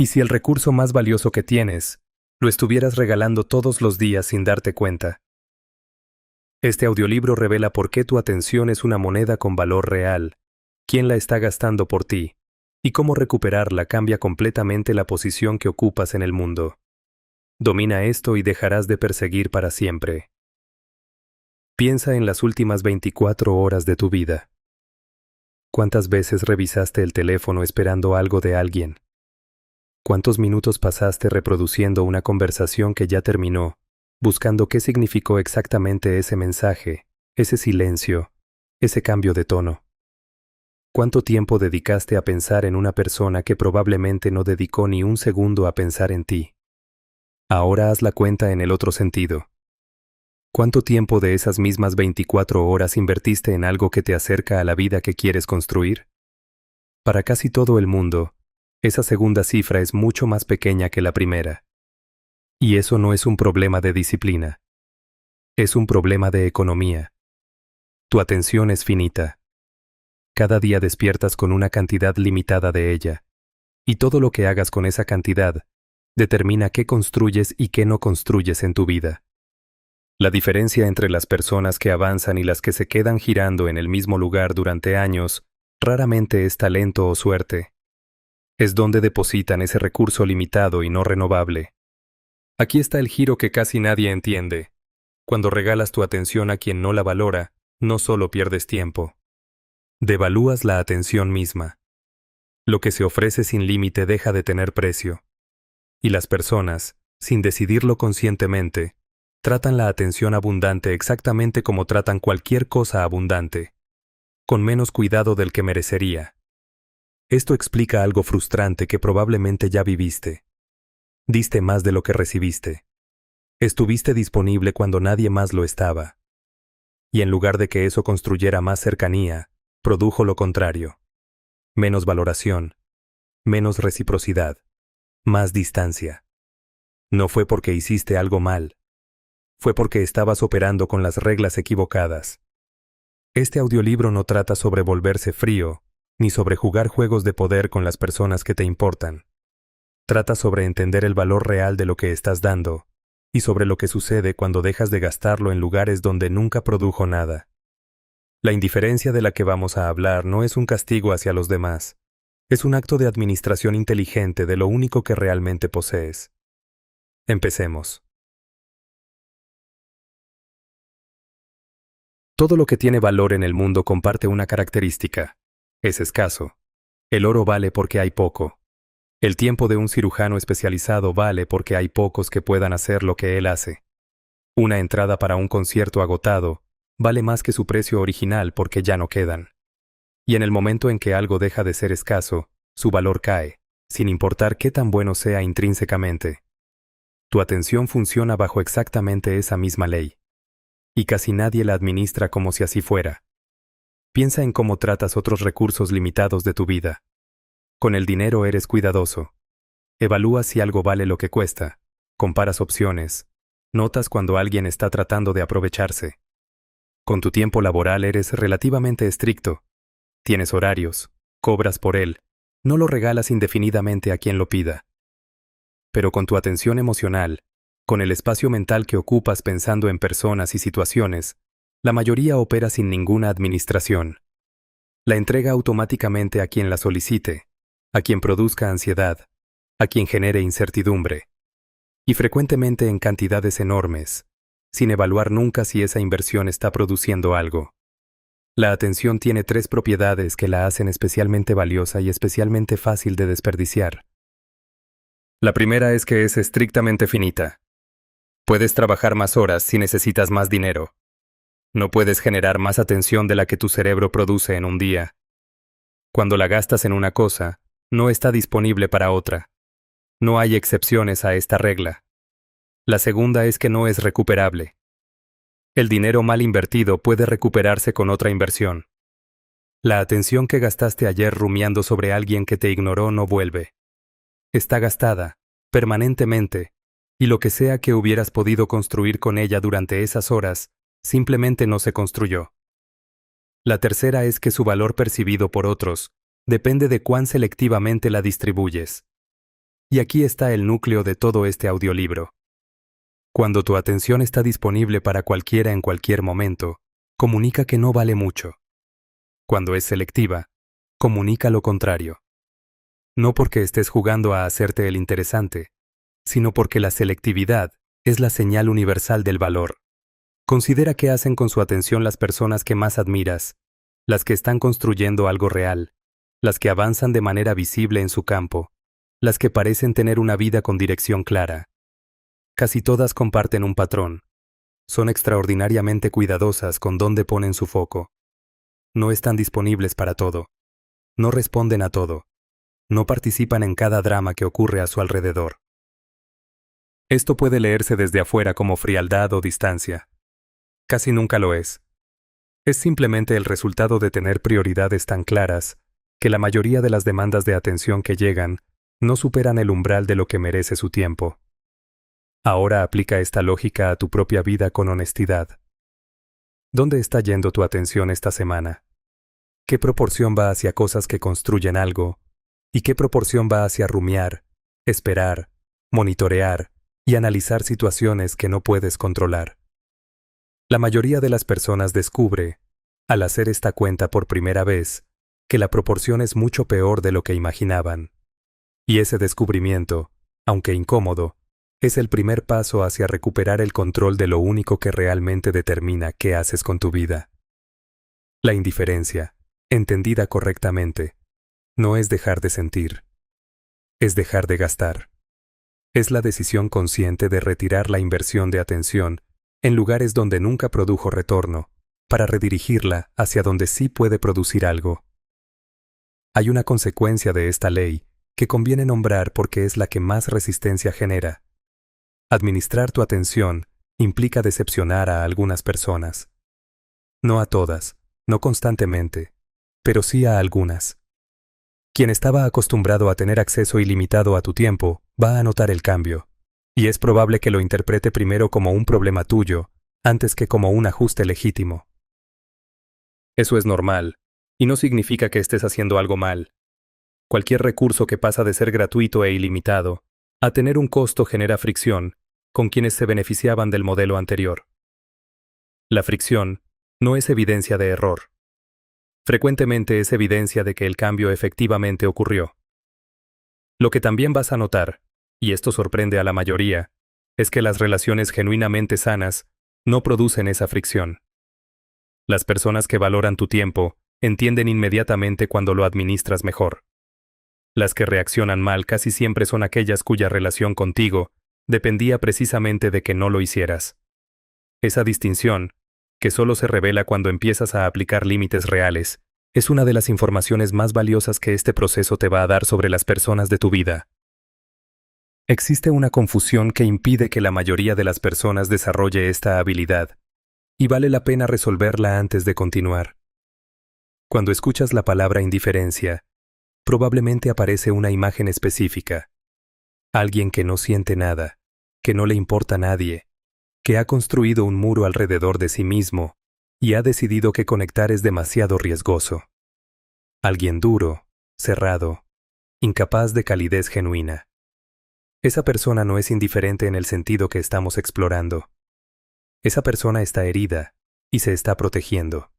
Y si el recurso más valioso que tienes, lo estuvieras regalando todos los días sin darte cuenta. Este audiolibro revela por qué tu atención es una moneda con valor real, quién la está gastando por ti, y cómo recuperarla cambia completamente la posición que ocupas en el mundo. Domina esto y dejarás de perseguir para siempre. Piensa en las últimas 24 horas de tu vida. ¿Cuántas veces revisaste el teléfono esperando algo de alguien? ¿Cuántos minutos pasaste reproduciendo una conversación que ya terminó, buscando qué significó exactamente ese mensaje, ese silencio, ese cambio de tono? ¿Cuánto tiempo dedicaste a pensar en una persona que probablemente no dedicó ni un segundo a pensar en ti? Ahora haz la cuenta en el otro sentido. ¿Cuánto tiempo de esas mismas 24 horas invertiste en algo que te acerca a la vida que quieres construir? Para casi todo el mundo, esa segunda cifra es mucho más pequeña que la primera. Y eso no es un problema de disciplina. Es un problema de economía. Tu atención es finita. Cada día despiertas con una cantidad limitada de ella. Y todo lo que hagas con esa cantidad determina qué construyes y qué no construyes en tu vida. La diferencia entre las personas que avanzan y las que se quedan girando en el mismo lugar durante años raramente es talento o suerte. Es donde depositan ese recurso limitado y no renovable. Aquí está el giro que casi nadie entiende. Cuando regalas tu atención a quien no la valora, no solo pierdes tiempo. Devalúas la atención misma. Lo que se ofrece sin límite deja de tener precio. Y las personas, sin decidirlo conscientemente, tratan la atención abundante exactamente como tratan cualquier cosa abundante, con menos cuidado del que merecería. Esto explica algo frustrante que probablemente ya viviste. Diste más de lo que recibiste. Estuviste disponible cuando nadie más lo estaba. Y en lugar de que eso construyera más cercanía, produjo lo contrario. Menos valoración, menos reciprocidad, más distancia. No fue porque hiciste algo mal. Fue porque estabas operando con las reglas equivocadas. Este audiolibro no trata sobre volverse frío, ni sobre jugar juegos de poder con las personas que te importan. Trata sobre entender el valor real de lo que estás dando, y sobre lo que sucede cuando dejas de gastarlo en lugares donde nunca produjo nada. La indiferencia de la que vamos a hablar no es un castigo hacia los demás. Es un acto de administración inteligente de lo único que realmente posees. Empecemos. Todo lo que tiene valor en el mundo comparte una característica. Es escaso. El oro vale porque hay poco. El tiempo de un cirujano especializado vale porque hay pocos que puedan hacer lo que él hace. Una entrada para un concierto agotado vale más que su precio original porque ya no quedan. Y en el momento en que algo deja de ser escaso, su valor cae, sin importar qué tan bueno sea intrínsecamente. Tu atención funciona bajo exactamente esa misma ley. Y casi nadie la administra como si así fuera. Piensa en cómo tratas otros recursos limitados de tu vida. Con el dinero eres cuidadoso. Evalúas si algo vale lo que cuesta. Comparas opciones. Notas cuando alguien está tratando de aprovecharse. Con tu tiempo laboral eres relativamente estricto. Tienes horarios. Cobras por él. No lo regalas indefinidamente a quien lo pida. Pero con tu atención emocional, con el espacio mental que ocupas pensando en personas y situaciones, la mayoría opera sin ninguna administración. La entrega automáticamente a quien la solicite, a quien produzca ansiedad, a quien genere incertidumbre. Y frecuentemente en cantidades enormes, sin evaluar nunca si esa inversión está produciendo algo. La atención tiene 3 propiedades que la hacen especialmente valiosa y especialmente fácil de desperdiciar. La primera es que es estrictamente finita. Puedes trabajar más horas si necesitas más dinero. No puedes generar más atención de la que tu cerebro produce en un día. Cuando la gastas en una cosa, no está disponible para otra. No hay excepciones a esta regla. La segunda es que no es recuperable. El dinero mal invertido puede recuperarse con otra inversión. La atención que gastaste ayer rumiando sobre alguien que te ignoró no vuelve. Está gastada, permanentemente, y lo que sea que hubieras podido construir con ella durante esas horas, simplemente no se construyó. La tercera es que su valor percibido por otros depende de cuán selectivamente la distribuyes. Y aquí está el núcleo de todo este audiolibro. Cuando tu atención está disponible para cualquiera en cualquier momento, comunica que no vale mucho. Cuando es selectiva, comunica lo contrario. No porque estés jugando a hacerte el interesante, sino porque la selectividad es la señal universal del valor. Considera qué hacen con su atención las personas que más admiras, las que están construyendo algo real, las que avanzan de manera visible en su campo, las que parecen tener una vida con dirección clara. Casi todas comparten un patrón. Son extraordinariamente cuidadosas con dónde ponen su foco. No están disponibles para todo. No responden a todo. No participan en cada drama que ocurre a su alrededor. Esto puede leerse desde afuera como frialdad o distancia. Casi nunca lo es. Es simplemente el resultado de tener prioridades tan claras que la mayoría de las demandas de atención que llegan no superan el umbral de lo que merece su tiempo. Ahora aplica esta lógica a tu propia vida con honestidad. ¿Dónde está yendo tu atención esta semana? ¿Qué proporción va hacia cosas que construyen algo? ¿Y qué proporción va hacia rumiar, esperar, monitorear y analizar situaciones que no puedes controlar? La mayoría de las personas descubre, al hacer esta cuenta por primera vez, que la proporción es mucho peor de lo que imaginaban. Y ese descubrimiento, aunque incómodo, es el primer paso hacia recuperar el control de lo único que realmente determina qué haces con tu vida. La indiferencia, entendida correctamente, no es dejar de sentir, es dejar de gastar. Es la decisión consciente de retirar la inversión de atención en lugares donde nunca produjo retorno, para redirigirla hacia donde sí puede producir algo. Hay una consecuencia de esta ley que conviene nombrar porque es la que más resistencia genera. Administrar tu atención implica decepcionar a algunas personas. No a todas, no constantemente, pero sí a algunas. Quien estaba acostumbrado a tener acceso ilimitado a tu tiempo va a notar el cambio, y es probable que lo interprete primero como un problema tuyo, antes que como un ajuste legítimo. Eso es normal, y no significa que estés haciendo algo mal. Cualquier recurso que pasa de ser gratuito e ilimitado a tener un costo genera fricción con quienes se beneficiaban del modelo anterior. La fricción no es evidencia de error. Frecuentemente es evidencia de que el cambio efectivamente ocurrió. Lo que también vas a notar, y esto sorprende a la mayoría, es que las relaciones genuinamente sanas no producen esa fricción. Las personas que valoran tu tiempo entienden inmediatamente cuando lo administras mejor. Las que reaccionan mal casi siempre son aquellas cuya relación contigo dependía precisamente de que no lo hicieras. Esa distinción, que solo se revela cuando empiezas a aplicar límites reales, es una de las informaciones más valiosas que este proceso te va a dar sobre las personas de tu vida. Existe una confusión que impide que la mayoría de las personas desarrolle esta habilidad, y vale la pena resolverla antes de continuar. Cuando escuchas la palabra indiferencia, probablemente aparece una imagen específica. Alguien que no siente nada, que no le importa a nadie, que ha construido un muro alrededor de sí mismo y ha decidido que conectar es demasiado riesgoso. Alguien duro, cerrado, incapaz de calidez genuina. Esa persona no es indiferente en el sentido que estamos explorando. Esa persona está herida y se está protegiendo.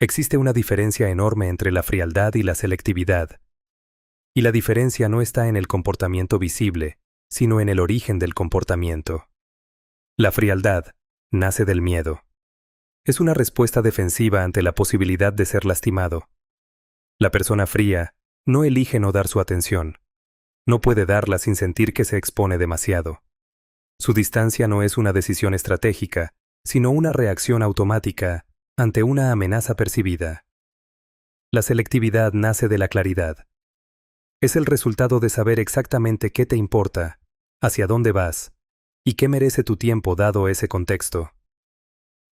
Existe una diferencia enorme entre la frialdad y la selectividad. Y la diferencia no está en el comportamiento visible, sino en el origen del comportamiento. La frialdad nace del miedo. Es una respuesta defensiva ante la posibilidad de ser lastimado. La persona fría no elige no dar su atención. No puede darla sin sentir que se expone demasiado. Su distancia no es una decisión estratégica, sino una reacción automática ante una amenaza percibida. La selectividad nace de la claridad. Es el resultado de saber exactamente qué te importa, hacia dónde vas, y qué merece tu tiempo dado ese contexto.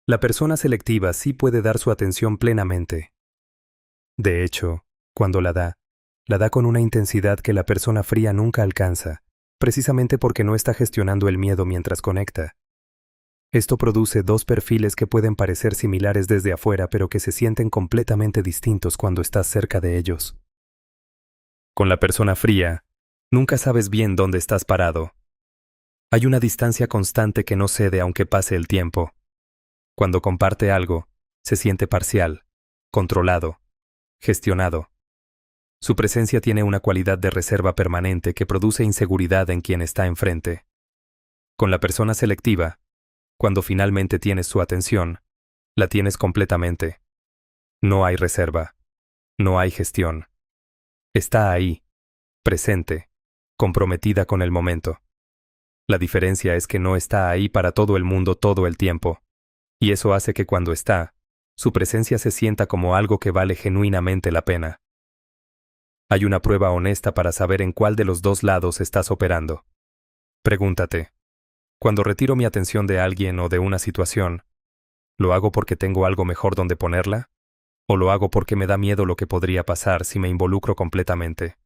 La persona selectiva sí puede dar su atención plenamente. De hecho, cuando la da con una intensidad que la persona fría nunca alcanza, precisamente porque no está gestionando el miedo mientras conecta. Esto produce dos perfiles que pueden parecer similares desde afuera, pero que se sienten completamente distintos cuando estás cerca de ellos. Con la persona fría, Nunca sabes bien dónde estás parado. Hay una distancia constante que no cede aunque pase el tiempo. Cuando comparte algo, se siente parcial, controlado, gestionado. Su presencia tiene una cualidad de reserva permanente que produce inseguridad en quien está enfrente. Con la persona selectiva, cuando finalmente tienes su atención, la tienes completamente. No hay reserva. No hay gestión. Está ahí, presente, comprometida con el momento. La diferencia es que no está ahí para todo el mundo todo el tiempo, y eso hace que cuando está, su presencia se sienta como algo que vale genuinamente la pena. Hay una prueba honesta para saber en cuál de los dos lados estás operando. Pregúntate, cuando retiro mi atención de alguien o de una situación, ¿lo hago porque tengo algo mejor donde ponerla? ¿O lo hago porque me da miedo lo que podría pasar si me involucro completamente?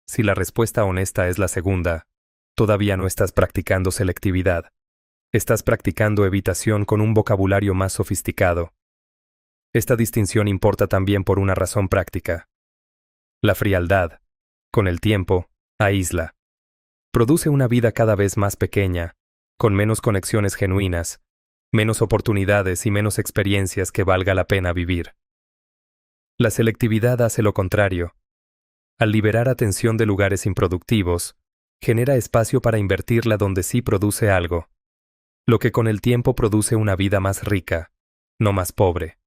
Si la respuesta honesta es la segunda, todavía no estás practicando selectividad. Estás practicando evitación con un vocabulario más sofisticado. Esta distinción importa también por una razón práctica. La frialdad, con el tiempo, aísla. Produce una vida cada vez más pequeña, con menos conexiones genuinas, menos oportunidades y menos experiencias que valga la pena vivir. La selectividad hace lo contrario. Al liberar atención de lugares improductivos, genera espacio para invertirla donde sí produce algo, lo que con el tiempo produce una vida más rica, no más pobre.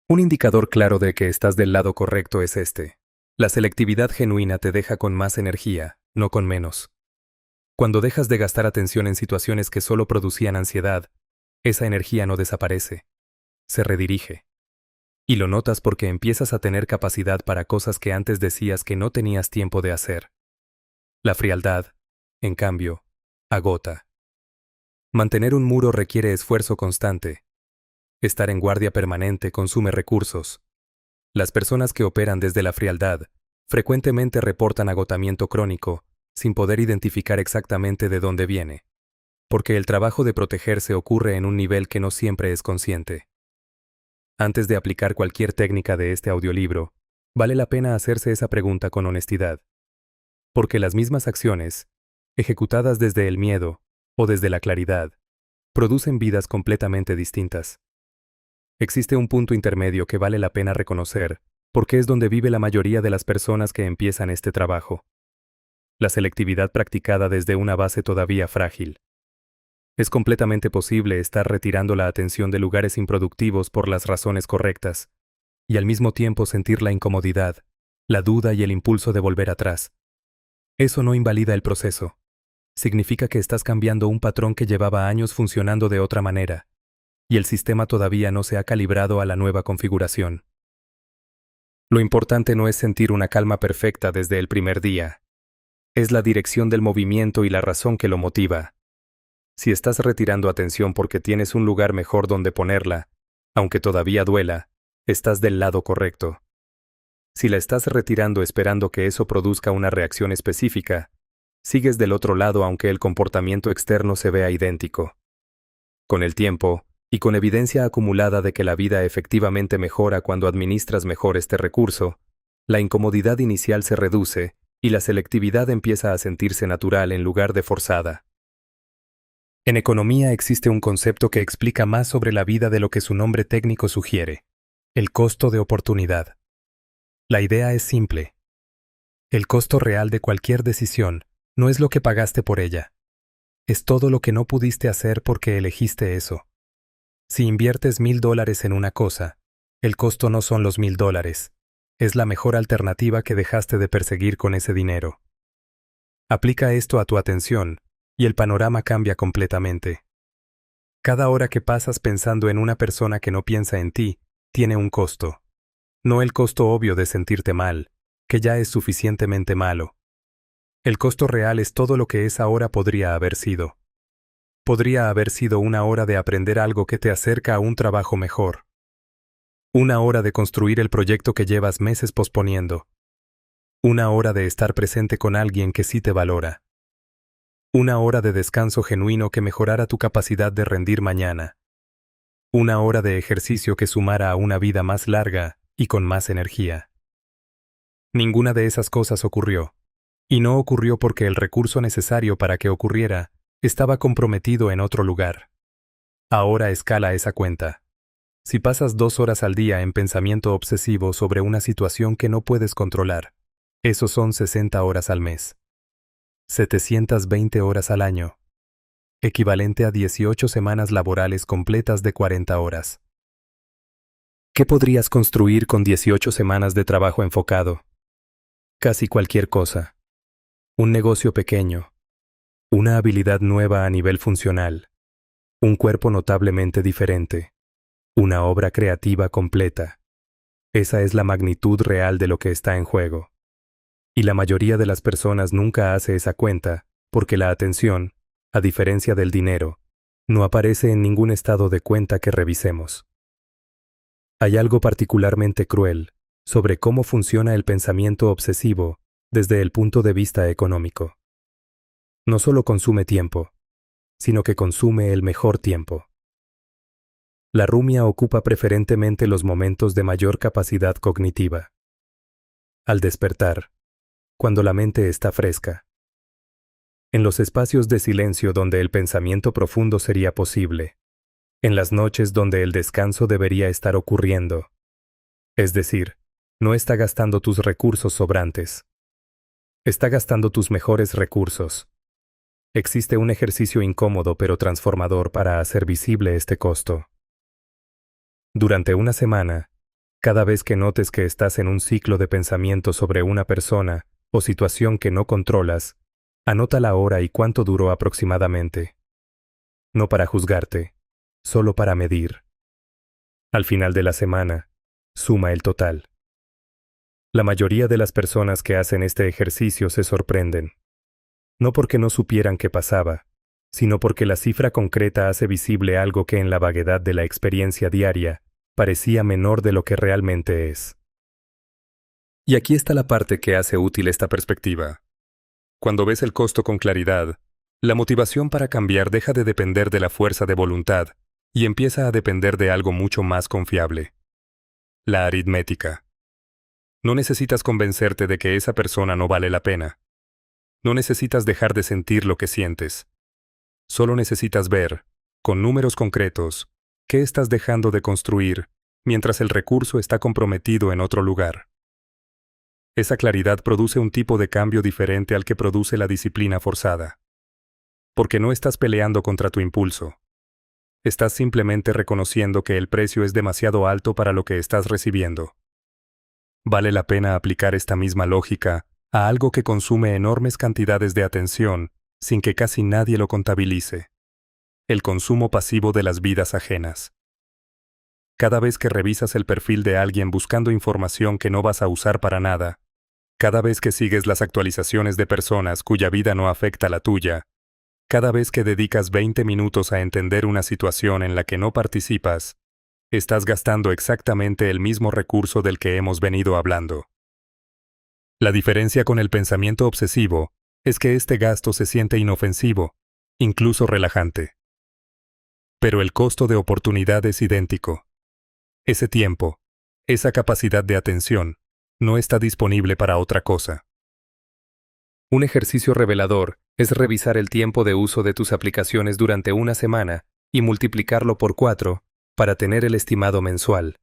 Un indicador claro de que estás del lado correcto es este. La selectividad genuina te deja con más energía, no con menos. Cuando dejas de gastar atención en situaciones que solo producían ansiedad, esa energía no desaparece, se redirige. Y lo notas porque empiezas a tener capacidad para cosas que antes decías que no tenías tiempo de hacer. La frialdad, en cambio, agota. Mantener un muro requiere esfuerzo constante. Estar en guardia permanente consume recursos. Las personas que operan desde la frialdad frecuentemente reportan agotamiento crónico, sin poder identificar exactamente de dónde viene, porque el trabajo de protegerse ocurre en un nivel que no siempre es consciente. Antes de aplicar cualquier técnica de este audiolibro, vale la pena hacerse esa pregunta con honestidad. Porque las mismas acciones, ejecutadas desde el miedo o desde la claridad, producen vidas completamente distintas. Existe un punto intermedio que vale la pena reconocer, porque es donde vive la mayoría de las personas que empiezan este trabajo. La selectividad practicada desde una base todavía frágil. Es completamente posible estar retirando la atención de lugares improductivos por las razones correctas, y al mismo tiempo sentir la incomodidad, la duda y el impulso de volver atrás. Eso no invalida el proceso. Significa que estás cambiando un patrón que llevaba años funcionando de otra manera, y el sistema todavía no se ha calibrado a la nueva configuración. Lo importante no es sentir una calma perfecta desde el primer día. Es la dirección del movimiento y la razón que lo motiva. Si estás retirando atención porque tienes un lugar mejor donde ponerla, aunque todavía duela, estás del lado correcto. Si la estás retirando esperando que eso produzca una reacción específica, sigues del otro lado aunque el comportamiento externo se vea idéntico. Con el tiempo, y con evidencia acumulada de que la vida efectivamente mejora cuando administras mejor este recurso, la incomodidad inicial se reduce y la selectividad empieza a sentirse natural en lugar de forzada. En economía existe un concepto que explica más sobre la vida de lo que su nombre técnico sugiere: el costo de oportunidad. La idea es simple. El costo real de cualquier decisión no es lo que pagaste por ella. Es todo lo que no pudiste hacer porque elegiste eso. Si inviertes $1,000 en una cosa, el costo no son los $1,000. Es la mejor alternativa que dejaste de perseguir con ese dinero. Aplica esto a tu atención, y el panorama cambia completamente. Cada hora que pasas pensando en una persona que no piensa en ti, tiene un costo. No el costo obvio de sentirte mal, que ya es suficientemente malo. El costo real es todo lo que esa hora podría haber sido. Podría haber sido una hora de aprender algo que te acerca a un trabajo mejor. Una hora de construir el proyecto que llevas meses posponiendo. Una hora de estar presente con alguien que sí te valora. Una hora de descanso genuino que mejorara tu capacidad de rendir mañana. Una hora de ejercicio que sumara a una vida más larga y con más energía. Ninguna de esas cosas ocurrió. Y no ocurrió porque el recurso necesario para que ocurriera estaba comprometido en otro lugar. Ahora escala esa cuenta. Si pasas 2 horas al día en pensamiento obsesivo sobre una situación que no puedes controlar, esos son 60 horas al mes. 720 horas al año. Equivalente a 18 semanas laborales completas de 40 horas. ¿Qué podrías construir con 18 semanas de trabajo enfocado? Casi cualquier cosa. Un negocio pequeño. Una habilidad nueva a nivel funcional. Un cuerpo notablemente diferente. Una obra creativa completa. Esa es la magnitud real de lo que está en juego. Y la mayoría de las personas nunca hace esa cuenta, porque la atención, a diferencia del dinero, no aparece en ningún estado de cuenta que revisemos. Hay algo particularmente cruel sobre cómo funciona el pensamiento obsesivo desde el punto de vista económico. No solo consume tiempo, sino que consume el mejor tiempo. La rumia ocupa preferentemente los momentos de mayor capacidad cognitiva. Al despertar, cuando la mente está fresca. En los espacios de silencio donde el pensamiento profundo sería posible. En las noches donde el descanso debería estar ocurriendo. Es decir, no está gastando tus recursos sobrantes. Está gastando tus mejores recursos. Existe un ejercicio incómodo pero transformador para hacer visible este costo. Durante una semana, cada vez que notes que estás en un ciclo de pensamiento sobre una persona o situación que no controlas, anota la hora y cuánto duró aproximadamente. No para juzgarte, solo para medir. Al final de la semana, suma el total. La mayoría de las personas que hacen este ejercicio se sorprenden. No porque no supieran qué pasaba, sino porque la cifra concreta hace visible algo que en la vaguedad de la experiencia diaria parecía menor de lo que realmente es. Y aquí está la parte que hace útil esta perspectiva. Cuando ves el costo con claridad, la motivación para cambiar deja de depender de la fuerza de voluntad y empieza a depender de algo mucho más confiable. La aritmética. No necesitas convencerte de que esa persona no vale la pena. No necesitas dejar de sentir lo que sientes. Solo necesitas ver, con números concretos, qué estás dejando de construir mientras el recurso está comprometido en otro lugar. Esa claridad produce un tipo de cambio diferente al que produce la disciplina forzada. Porque no estás peleando contra tu impulso. Estás simplemente reconociendo que el precio es demasiado alto para lo que estás recibiendo. Vale la pena aplicar esta misma lógica a algo que consume enormes cantidades de atención sin que casi nadie lo contabilice. El consumo pasivo de las vidas ajenas. Cada vez que revisas el perfil de alguien buscando información que no vas a usar para nada, cada vez que sigues las actualizaciones de personas cuya vida no afecta a la tuya, cada vez que dedicas 20 minutos a entender una situación en la que no participas, estás gastando exactamente el mismo recurso del que hemos venido hablando. La diferencia con el pensamiento obsesivo es que este gasto se siente inofensivo, incluso relajante. Pero el costo de oportunidad es idéntico. Ese tiempo, esa capacidad de atención, no está disponible para otra cosa. Un ejercicio revelador es revisar el tiempo de uso de tus aplicaciones durante una semana y multiplicarlo por 4 para tener el estimado mensual.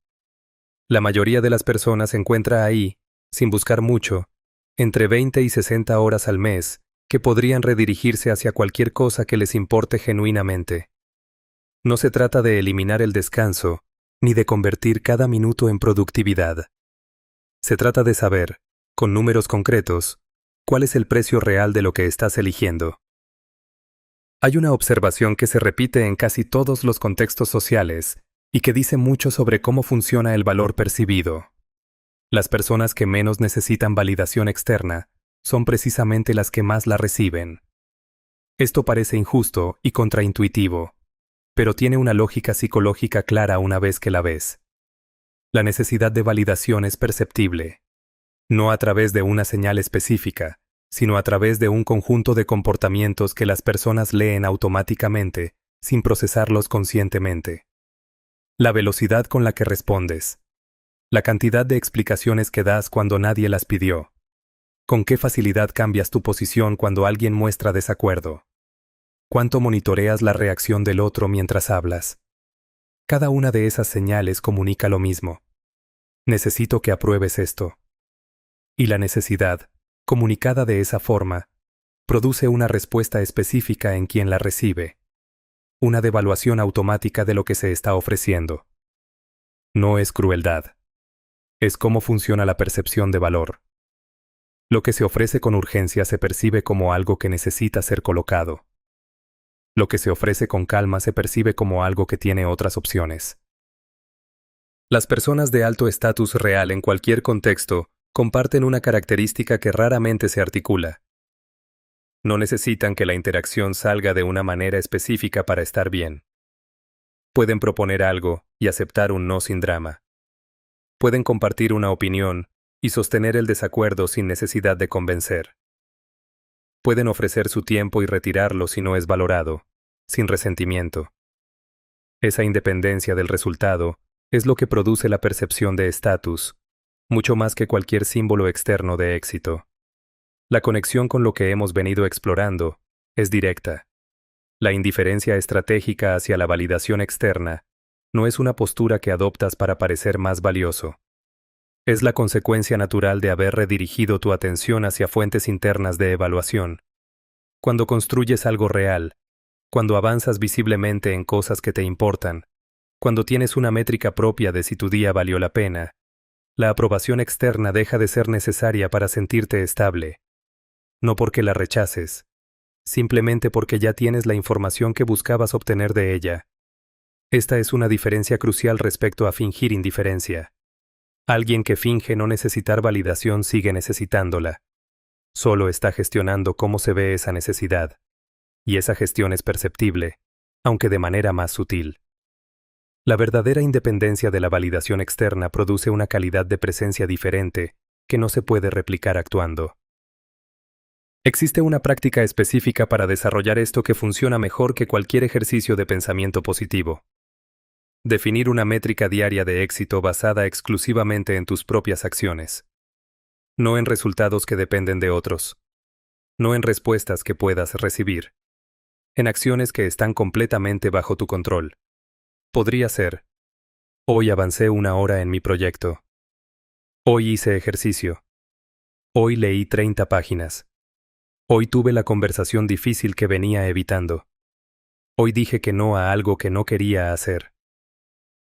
La mayoría de las personas encuentra ahí, sin buscar mucho, entre 20 y 60 horas al mes que podrían redirigirse hacia cualquier cosa que les importe genuinamente. No se trata de eliminar el descanso, ni de convertir cada minuto en productividad. Se trata de saber, con números concretos, cuál es el precio real de lo que estás eligiendo. Hay una observación que se repite en casi todos los contextos sociales y que dice mucho sobre cómo funciona el valor percibido. Las personas que menos necesitan validación externa son precisamente las que más la reciben. Esto parece injusto y contraintuitivo, pero tiene una lógica psicológica clara una vez que la ves. La necesidad de validación es perceptible, no a través de una señal específica, sino a través de un conjunto de comportamientos que las personas leen automáticamente, sin procesarlos conscientemente. La velocidad con la que respondes. La cantidad de explicaciones que das cuando nadie las pidió. ¿Con qué facilidad cambias tu posición cuando alguien muestra desacuerdo? ¿Cuánto monitoreas la reacción del otro mientras hablas? Cada una de esas señales comunica lo mismo. Necesito que apruebes esto. Y la necesidad, comunicada de esa forma, produce una respuesta específica en quien la recibe. Una devaluación automática de lo que se está ofreciendo. No es crueldad. Es cómo funciona la percepción de valor. Lo que se ofrece con urgencia se percibe como algo que necesita ser colocado. Lo que se ofrece con calma se percibe como algo que tiene otras opciones. Las personas de alto estatus real en cualquier contexto comparten una característica que raramente se articula. No necesitan que la interacción salga de una manera específica para estar bien. Pueden proponer algo y aceptar un no sin drama. Pueden compartir una opinión y sostener el desacuerdo sin necesidad de convencer. Pueden ofrecer su tiempo y retirarlo si no es valorado, sin resentimiento. Esa independencia del resultado es lo que produce la percepción de estatus, mucho más que cualquier símbolo externo de éxito. La conexión con lo que hemos venido explorando es directa. La indiferencia estratégica hacia la validación externa no es una postura que adoptas para parecer más valioso. Es la consecuencia natural de haber redirigido tu atención hacia fuentes internas de evaluación. Cuando construyes algo real, cuando avanzas visiblemente en cosas que te importan, cuando tienes una métrica propia de si tu día valió la pena, la aprobación externa deja de ser necesaria para sentirte estable. No porque la rechaces, simplemente porque ya tienes la información que buscabas obtener de ella. Esta es una diferencia crucial respecto a fingir indiferencia. Alguien que finge no necesitar validación sigue necesitándola. Solo está gestionando cómo se ve esa necesidad. Y esa gestión es perceptible, aunque de manera más sutil. La verdadera independencia de la validación externa produce una calidad de presencia diferente que no se puede replicar actuando. Existe una práctica específica para desarrollar esto que funciona mejor que cualquier ejercicio de pensamiento positivo. Definir una métrica diaria de éxito basada exclusivamente en tus propias acciones. No en resultados que dependen de otros. No en respuestas que puedas recibir. En acciones que están completamente bajo tu control. Podría ser: hoy avancé 1 hora en mi proyecto. Hoy hice ejercicio. Hoy leí 30 páginas. Hoy tuve la conversación difícil que venía evitando. Hoy dije que no a algo que no quería hacer.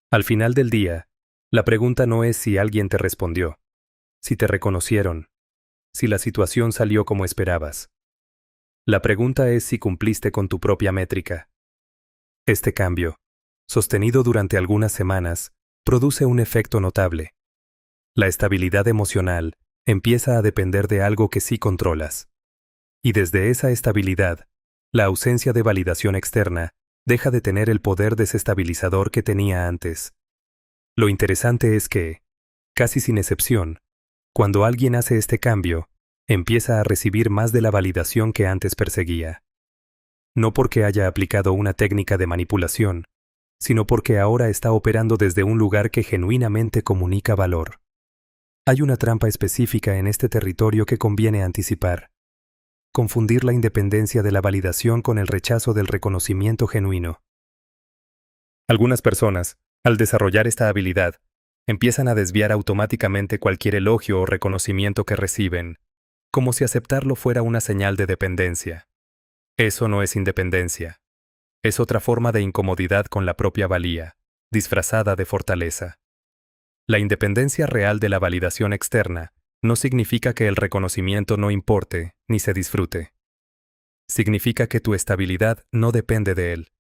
Al final del día, la pregunta no es si alguien te respondió, si te reconocieron, si la situación salió como esperabas. La pregunta es si cumpliste con tu propia métrica. Este cambio, sostenido durante algunas semanas, produce un efecto notable. La estabilidad emocional empieza a depender de algo que sí controlas. Y desde esa estabilidad, la ausencia de validación externa deja de tener el poder desestabilizador que tenía antes. Lo interesante es que, casi sin excepción, cuando alguien hace este cambio, empieza a recibir más de la validación que antes perseguía. No porque haya aplicado una técnica de manipulación, sino porque ahora está operando desde un lugar que genuinamente comunica valor. Hay una trampa específica en este territorio que conviene anticipar. Confundir la independencia de la validación con el rechazo del reconocimiento genuino. Algunas personas, al desarrollar esta habilidad, empiezan a desviar automáticamente cualquier elogio o reconocimiento que reciben, como si aceptarlo fuera una señal de dependencia. Eso no es independencia. Es otra forma de incomodidad con la propia valía, disfrazada de fortaleza. La independencia real de la validación externa no significa que el reconocimiento no importe ni se disfrute. Significa que tu estabilidad no depende de él.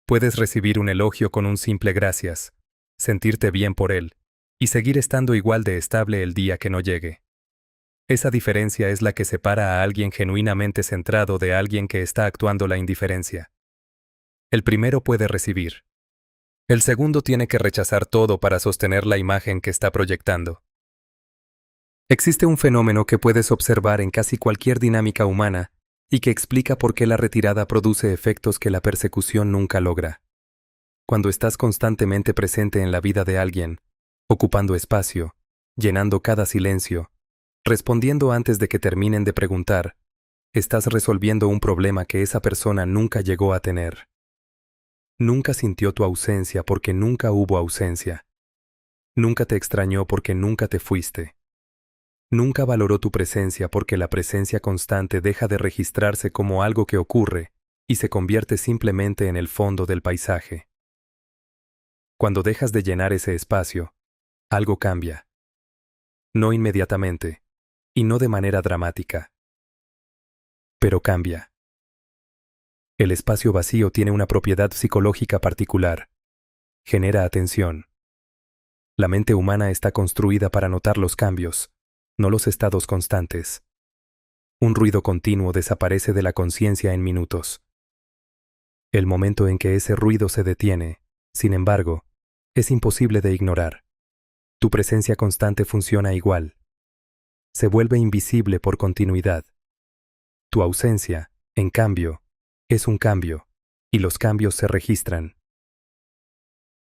Puedes recibir un elogio con un simple gracias, sentirte bien por él, y seguir estando igual de estable el día que no llegue. Esa diferencia es la que separa a alguien genuinamente centrado de alguien que está actuando la indiferencia. El primero puede recibir. El segundo tiene que rechazar todo para sostener la imagen que está proyectando. Existe un fenómeno que puedes observar en casi cualquier dinámica humana y que explica por qué la retirada produce efectos que la persecución nunca logra. Cuando estás constantemente presente en la vida de alguien, ocupando espacio, llenando cada silencio, Respondiendo antes de que terminen de preguntar, estás resolviendo un problema que esa persona nunca llegó a tener. Nunca sintió tu ausencia porque nunca hubo ausencia. Nunca te extrañó porque nunca te fuiste. Nunca valoró tu presencia porque la presencia constante deja de registrarse como algo que ocurre y se convierte simplemente en el fondo del paisaje. Cuando dejas de llenar ese espacio, algo cambia. No inmediatamente, y no de manera dramática. Pero cambia. El espacio vacío tiene una propiedad psicológica particular. Genera atención. La mente humana está construida para notar los cambios, no los estados constantes. Un ruido continuo desaparece de la conciencia en minutos. El momento en que ese ruido se detiene, sin embargo, es imposible de ignorar. Tu presencia constante funciona igual. Se vuelve invisible por continuidad. Tu ausencia, en cambio, es un cambio, y los cambios se registran.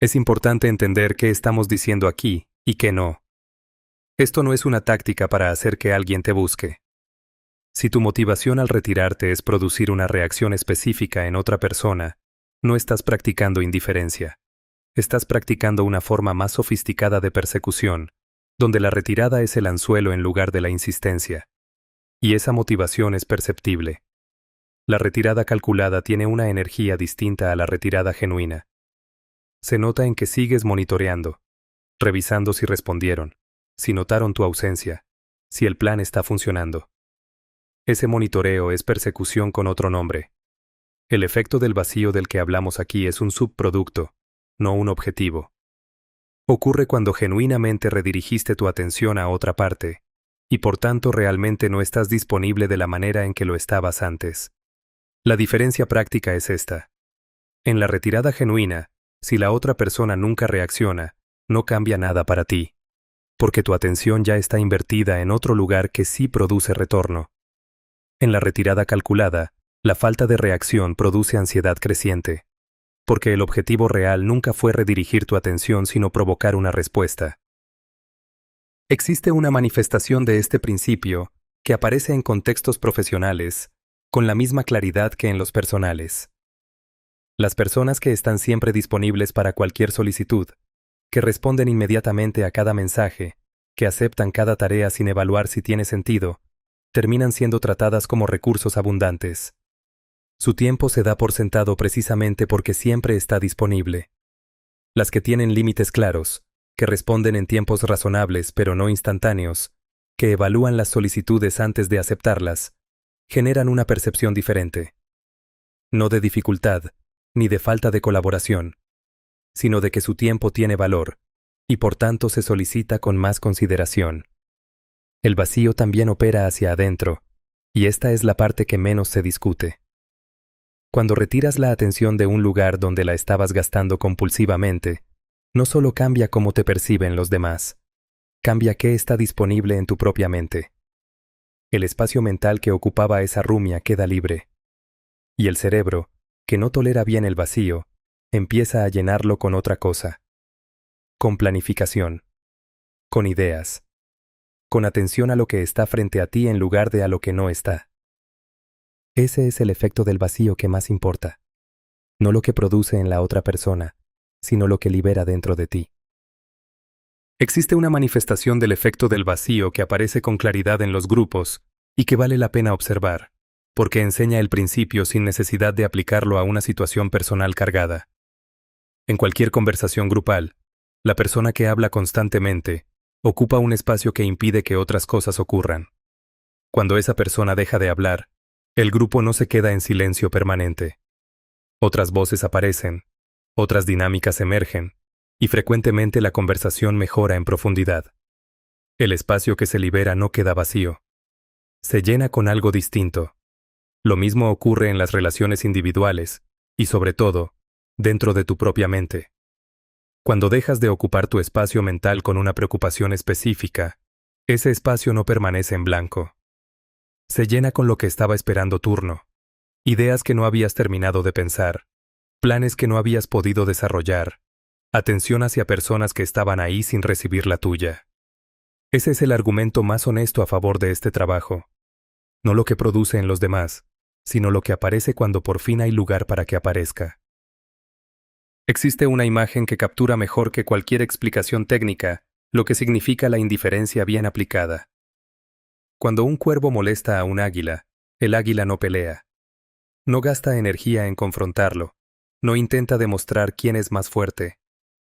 Es importante entender qué estamos diciendo aquí y qué no. Esto no es una táctica para hacer que alguien te busque. Si tu motivación al retirarte es producir una reacción específica en otra persona, no estás practicando indiferencia. Estás practicando una forma más sofisticada de persecución, donde la retirada es el anzuelo en lugar de la insistencia. Y esa motivación es perceptible. La retirada calculada tiene una energía distinta a la retirada genuina. Se nota en que sigues monitoreando, revisando si respondieron, si notaron tu ausencia, si el plan está funcionando. Ese monitoreo es persecución con otro nombre. El efecto del vacío del que hablamos aquí es un subproducto, no un objetivo. Ocurre cuando genuinamente redirigiste tu atención a otra parte, y por tanto realmente no estás disponible de la manera en que lo estabas antes. La diferencia práctica es esta. En la retirada genuina, si la otra persona nunca reacciona, no cambia nada para ti, porque tu atención ya está invertida en otro lugar que sí produce retorno. En la retirada calculada, la falta de reacción produce ansiedad creciente, porque el objetivo real nunca fue redirigir tu atención sino provocar una respuesta. Existe una manifestación de este principio que aparece en contextos profesionales con la misma claridad que en los personales. Las personas que están siempre disponibles para cualquier solicitud, que responden inmediatamente a cada mensaje, que aceptan cada tarea sin evaluar si tiene sentido, terminan siendo tratadas como recursos abundantes. Su tiempo se da por sentado precisamente porque siempre está disponible. Las que tienen límites claros, que responden en tiempos razonables pero no instantáneos, que evalúan las solicitudes antes de aceptarlas, generan una percepción diferente. No de dificultad, ni de falta de colaboración, sino de que su tiempo tiene valor, y por tanto se solicita con más consideración. El vacío también opera hacia adentro, y esta es la parte que menos se discute. Cuando retiras la atención de un lugar donde la estabas gastando compulsivamente, no solo cambia cómo te perciben los demás, cambia qué está disponible en tu propia mente. El espacio mental que ocupaba esa rumia queda libre. Y el cerebro, que no tolera bien el vacío, empieza a llenarlo con otra cosa. Con planificación. Con ideas. Con atención a lo que está frente a ti en lugar de a lo que no está. Ese es el efecto del vacío que más importa. No lo que produce en la otra persona, sino lo que libera dentro de ti. Existe una manifestación del efecto del vacío que aparece con claridad en los grupos y que vale la pena observar, porque enseña el principio sin necesidad de aplicarlo a una situación personal cargada. En cualquier conversación grupal, la persona que habla constantemente ocupa un espacio que impide que otras cosas ocurran. Cuando esa persona deja de hablar, el grupo no se queda en silencio permanente. Otras voces aparecen, otras dinámicas emergen, y frecuentemente la conversación mejora en profundidad. El espacio que se libera no queda vacío. Se llena con algo distinto. Lo mismo ocurre en las relaciones individuales, y sobre todo, dentro de tu propia mente. Cuando dejas de ocupar tu espacio mental con una preocupación específica, ese espacio no permanece en blanco. Se llena con lo que estaba esperando turno, ideas que no habías terminado de pensar, planes que no habías podido desarrollar, atención hacia personas que estaban ahí sin recibir la tuya. Ese es el argumento más honesto a favor de este trabajo. No lo que produce en los demás, sino lo que aparece cuando por fin hay lugar para que aparezca. Existe una imagen que captura mejor que cualquier explicación técnica lo que significa la indiferencia bien aplicada. Cuando un cuervo molesta a un águila, el águila no pelea. No gasta energía en confrontarlo. No intenta demostrar quién es más fuerte.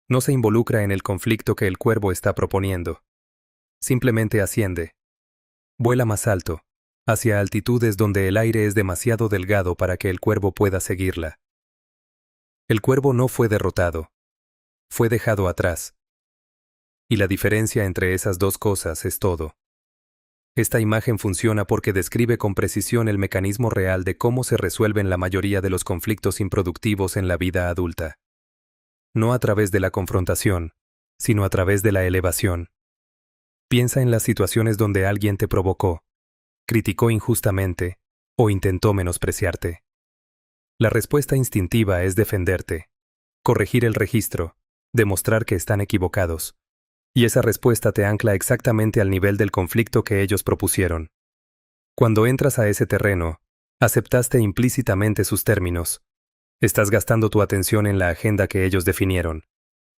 No se involucra en el conflicto que el cuervo está proponiendo. Simplemente asciende. Vuela más alto, hacia altitudes donde el aire es demasiado delgado para que el cuervo pueda seguirla. El cuervo no fue derrotado. Fue dejado atrás. Y la diferencia entre esas dos cosas es todo. Esta imagen funciona porque describe con precisión el mecanismo real de cómo se resuelven la mayoría de los conflictos improductivos en la vida adulta. No a través de la confrontación, sino a través de la elevación. Piensa en las situaciones donde alguien te provocó, criticó injustamente o intentó menospreciarte. La respuesta instintiva es defenderte, corregir el registro, demostrar que están equivocados. Y esa respuesta te ancla exactamente al nivel del conflicto que ellos propusieron. Cuando entras a ese terreno, aceptaste implícitamente sus términos. Estás gastando tu atención en la agenda que ellos definieron.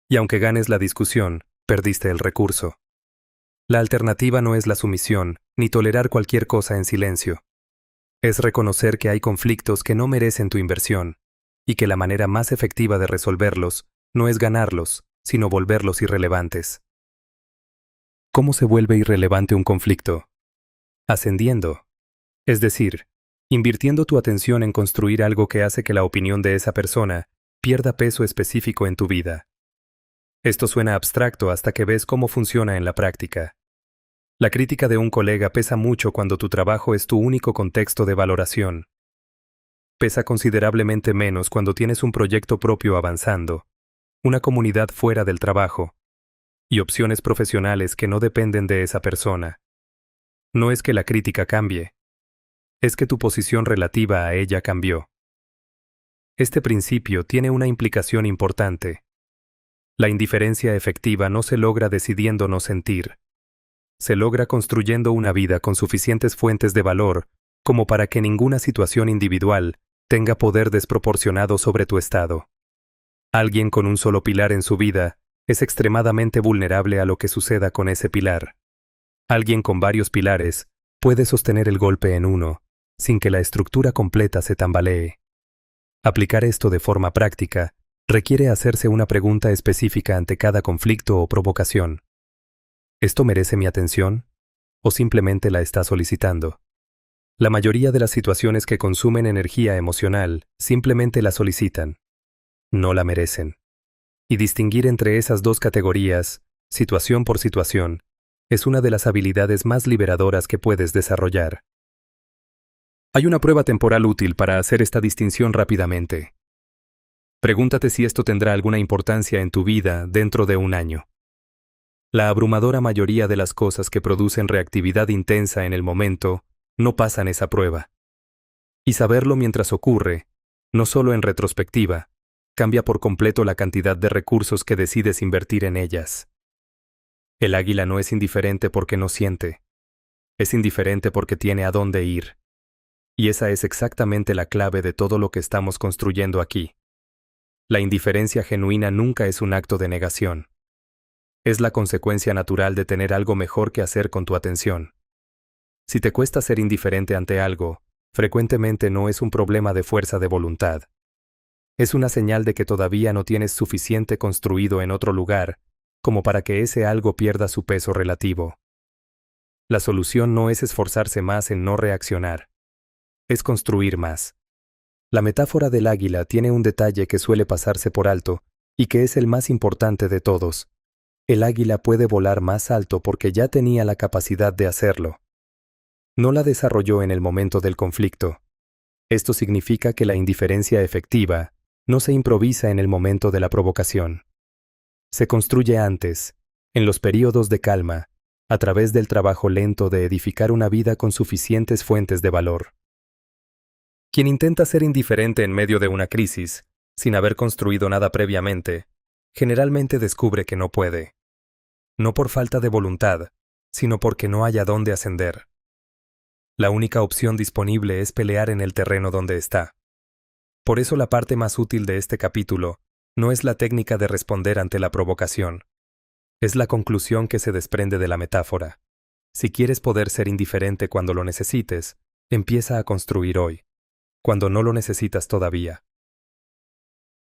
Y aunque ganes la discusión, perdiste el recurso. La alternativa no es la sumisión, ni tolerar cualquier cosa en silencio. Es reconocer que hay conflictos que no merecen tu inversión, y que la manera más efectiva de resolverlos no es ganarlos, sino volverlos irrelevantes. ¿Cómo se vuelve irrelevante un conflicto? Ascendiendo. Es decir, invirtiendo tu atención en construir algo que hace que la opinión de esa persona pierda peso específico en tu vida. Esto suena abstracto hasta que ves cómo funciona en la práctica. La crítica de un colega pesa mucho cuando tu trabajo es tu único contexto de valoración. Pesa considerablemente menos cuando tienes un proyecto propio avanzando, una comunidad fuera del trabajo, y opciones profesionales que no dependen de esa persona. No es que la crítica cambie, es que tu posición relativa a ella cambió. Este principio tiene una implicación importante. La indiferencia efectiva no se logra decidiendo no sentir. Se logra construyendo una vida con suficientes fuentes de valor como para que ninguna situación individual tenga poder desproporcionado sobre tu estado. Alguien con un solo pilar en su vida es extremadamente vulnerable a lo que suceda con ese pilar. Alguien con varios pilares puede sostener el golpe en uno, sin que la estructura completa se tambalee. Aplicar esto de forma práctica requiere hacerse una pregunta específica ante cada conflicto o provocación. ¿Esto merece mi atención? ¿O simplemente la está solicitando? La mayoría de las situaciones que consumen energía emocional simplemente la solicitan. No la merecen. Y distinguir entre esas dos categorías, situación por situación, es una de las habilidades más liberadoras que puedes desarrollar. Hay una prueba temporal útil para hacer esta distinción rápidamente. Pregúntate si esto tendrá alguna importancia en tu vida dentro de un año. La abrumadora mayoría de las cosas que producen reactividad intensa en el momento no pasan esa prueba. Y saberlo mientras ocurre, no solo en retrospectiva, cambia por completo la cantidad de recursos que decides invertir en ellas. El águila no es indiferente porque no siente. Es indiferente porque tiene a dónde ir. Y esa es exactamente la clave de todo lo que estamos construyendo aquí. La indiferencia genuina nunca es un acto de negación. Es la consecuencia natural de tener algo mejor que hacer con tu atención. Si te cuesta ser indiferente ante algo, frecuentemente no es un problema de fuerza de voluntad. Es una señal de que todavía no tienes suficiente construido en otro lugar como para que ese algo pierda su peso relativo. La solución no es esforzarse más en no reaccionar. Es construir más. La metáfora del águila tiene un detalle que suele pasarse por alto y que es el más importante de todos. El águila puede volar más alto porque ya tenía la capacidad de hacerlo. No la desarrolló en el momento del conflicto. Esto significa que la indiferencia efectiva no se improvisa en el momento de la provocación. Se construye antes, en los períodos de calma, a través del trabajo lento de edificar una vida con suficientes fuentes de valor. Quien intenta ser indiferente en medio de una crisis, sin haber construido nada previamente, generalmente descubre que no puede. No por falta de voluntad, sino porque no hay a dónde ascender. La única opción disponible es pelear en el terreno donde está. Por eso la parte más útil de este capítulo no es la técnica de responder ante la provocación. Es la conclusión que se desprende de la metáfora. Si quieres poder ser indiferente cuando lo necesites, empieza a construir hoy, cuando no lo necesitas todavía.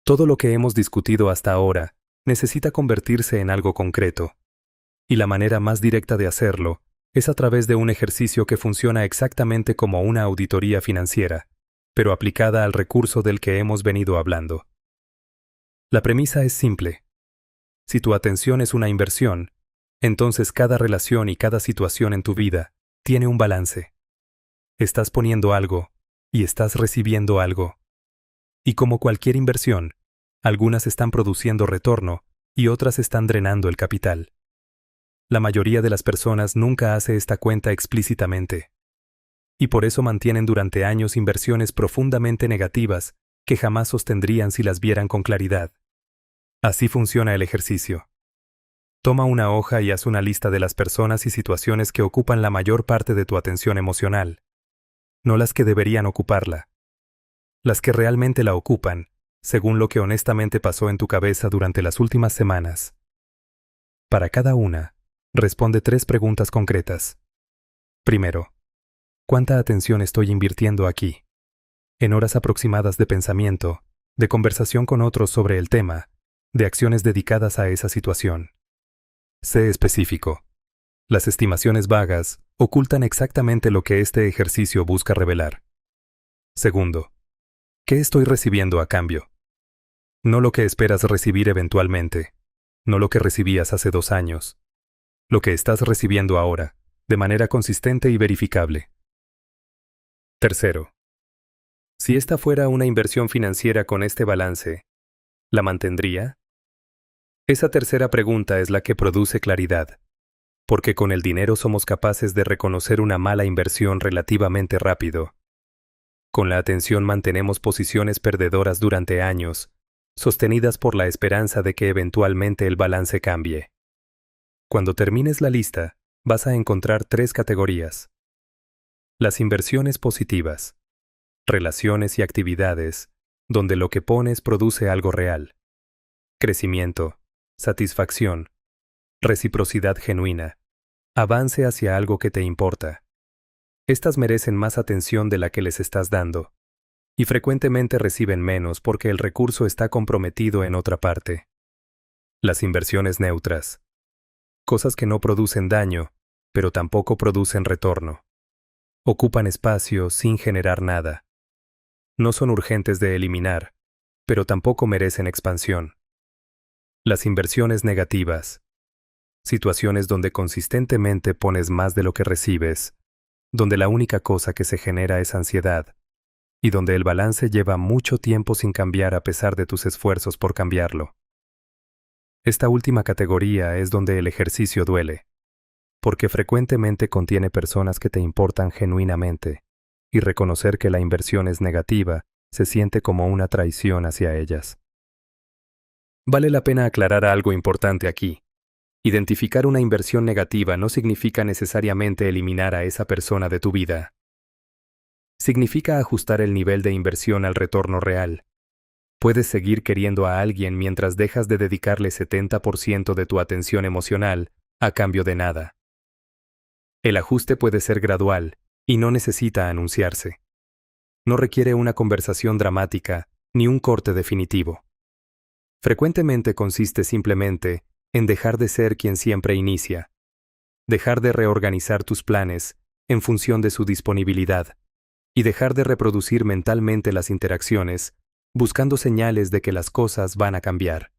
Todo lo que hemos discutido hasta ahora necesita convertirse en algo concreto, y la manera más directa de hacerlo es a través de un ejercicio que funciona exactamente como una auditoría financiera, pero aplicada al recurso del que hemos venido hablando. La premisa es simple. Si tu atención es una inversión, entonces cada relación y cada situación en tu vida tiene un balance. Estás poniendo algo y estás recibiendo algo. Y como cualquier inversión, algunas están produciendo retorno y otras están drenando el capital. La mayoría de las personas nunca hace esta cuenta explícitamente. Y por eso mantienen durante años inversiones profundamente negativas que jamás sostendrían si las vieran con claridad. Así funciona el ejercicio. Toma una hoja y haz una lista de las personas y situaciones que ocupan la mayor parte de tu atención emocional. No las que deberían ocuparla. Las que realmente la ocupan, según lo que honestamente pasó en tu cabeza durante las últimas semanas. Para cada una, responde 3 preguntas concretas. Primero, ¿cuánta atención estoy invirtiendo aquí? En horas aproximadas de pensamiento, de conversación con otros sobre el tema, de acciones dedicadas a esa situación. Sé específico. Las estimaciones vagas ocultan exactamente lo que este ejercicio busca revelar. Segundo, ¿qué estoy recibiendo a cambio? No lo que esperas recibir eventualmente, no lo que recibías hace 2 años. Lo que estás recibiendo ahora, de manera consistente y verificable. Tercero, si esta fuera una inversión financiera con este balance, ¿la mantendría? Esa tercera pregunta es la que produce claridad, porque con el dinero somos capaces de reconocer una mala inversión relativamente rápido. Con la atención mantenemos posiciones perdedoras durante años, sostenidas por la esperanza de que eventualmente el balance cambie. Cuando termines la lista, vas a encontrar 3 categorías. Las inversiones positivas, relaciones y actividades, donde lo que pones produce algo real. Crecimiento, satisfacción, reciprocidad genuina, avance hacia algo que te importa. Estas merecen más atención de la que les estás dando, y frecuentemente reciben menos porque el recurso está comprometido en otra parte. Las inversiones neutras, cosas que no producen daño, pero tampoco producen retorno. Ocupan espacio sin generar nada. No son urgentes de eliminar, pero tampoco merecen expansión. Las inversiones negativas, situaciones donde consistentemente pones más de lo que recibes, donde la única cosa que se genera es ansiedad, y donde el balance lleva mucho tiempo sin cambiar a pesar de tus esfuerzos por cambiarlo. Esta última categoría es donde el ejercicio duele, porque frecuentemente contiene personas que te importan genuinamente, y reconocer que la inversión es negativa se siente como una traición hacia ellas. Vale la pena aclarar algo importante aquí. Identificar una inversión negativa no significa necesariamente eliminar a esa persona de tu vida. Significa ajustar el nivel de inversión al retorno real. Puedes seguir queriendo a alguien mientras dejas de dedicarle 70% de tu atención emocional a cambio de nada. El ajuste puede ser gradual y no necesita anunciarse. No requiere una conversación dramática ni un corte definitivo. Frecuentemente consiste simplemente en dejar de ser quien siempre inicia, dejar de reorganizar tus planes en función de su disponibilidad y dejar de reproducir mentalmente las interacciones buscando señales de que las cosas van a cambiar.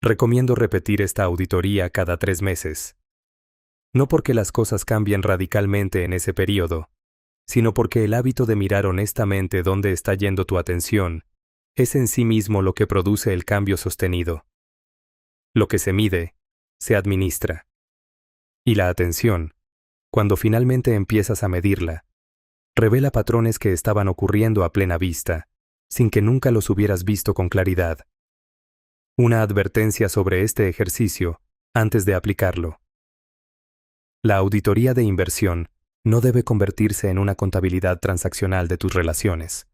Recomiendo repetir esta auditoría cada 3 meses. No porque las cosas cambien radicalmente en ese periodo, sino porque el hábito de mirar honestamente dónde está yendo tu atención es en sí mismo lo que produce el cambio sostenido. Lo que se mide, se administra. Y la atención, cuando finalmente empiezas a medirla, revela patrones que estaban ocurriendo a plena vista, sin que nunca los hubieras visto con claridad. Una advertencia sobre este ejercicio antes de aplicarlo. La auditoría de inversión no debe convertirse en una contabilidad transaccional de tus relaciones.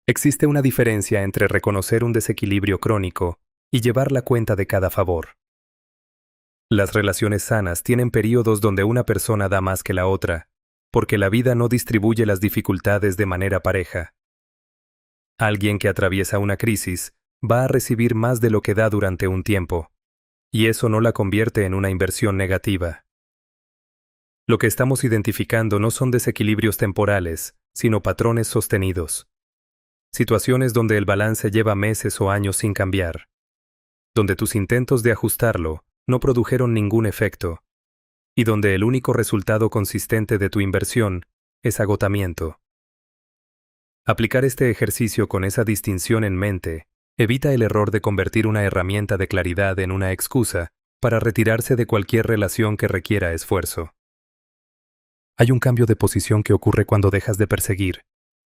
Existe una diferencia entre reconocer un desequilibrio crónico y llevar la cuenta de cada favor. Las relaciones sanas tienen períodos donde una persona da más que la otra, porque la vida no distribuye las dificultades de manera pareja. Alguien que atraviesa una crisis va a recibir más de lo que da durante un tiempo, y eso no la convierte en una inversión negativa. Lo que estamos identificando no son desequilibrios temporales, sino patrones sostenidos. Situaciones donde el balance lleva meses o años sin cambiar, donde tus intentos de ajustarlo no produjeron ningún efecto, y donde el único resultado consistente de tu inversión es agotamiento. Aplicar este ejercicio con esa distinción en mente evita el error de convertir una herramienta de claridad en una excusa para retirarse de cualquier relación que requiera esfuerzo. Hay un cambio de posición que ocurre cuando dejas de perseguir